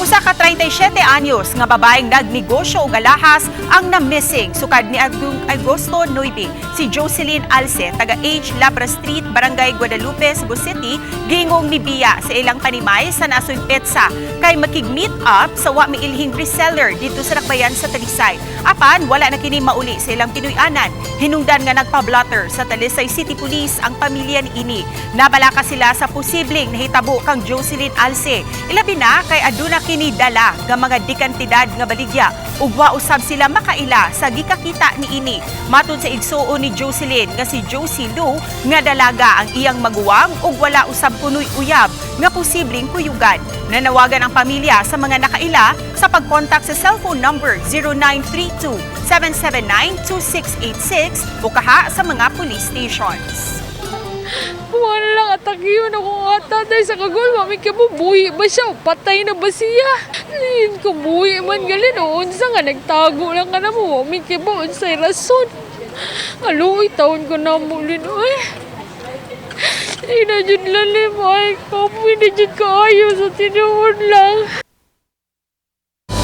Usa ka 37 anyos nga babaeng nagnegosyo og alahas ang na-missing sukad ni Agosto 9. Si Jocelyn Alce, taga H. Labra Street, Barangay Guadalupe, Cebu City, gingong nibiya sa ilang panimay sa Nasoy Petsa kay makig-meet up sa wa miilhing reseller dito sa Nakbayan sa Talisay. Apan wala na kini mauli sa ilang Pinoy-anan. Hinungdan nga nagpa-blotter sa Talisay City Police ang pamilya niini. Nabalaka sila sa posibleng nahitabo kang Jocelyn Alce. Ilabi na kay aduna kini dala nga mga dekantidad nga baligya ug wa usab sila makaila sa gikakita niini. Matud sa igsuon ni Jocelyn nga si Josie Lou nga dalaga ang iyang maguwang ug wala usab kunoy uyab nga posibleng kuyugan. Nanawagan ang pamilya sa mga nakaila sa pagkontak sa cellphone number 0932-779-2686 o kaha sa mga police stations. Wala lang atak yun ako nga tatay sa kagol. Mami ka mo, buhi ba siya? Patay na ba siya? Ngayon ko buhi man galin. O unsa nga nagtago lang ka na mo. Mami ka mo, unsay rason. Aluoy, taon ko na mulin. Ay, inadyan lalim. Ay, kamu inadyan kaayo sa tinuod lang.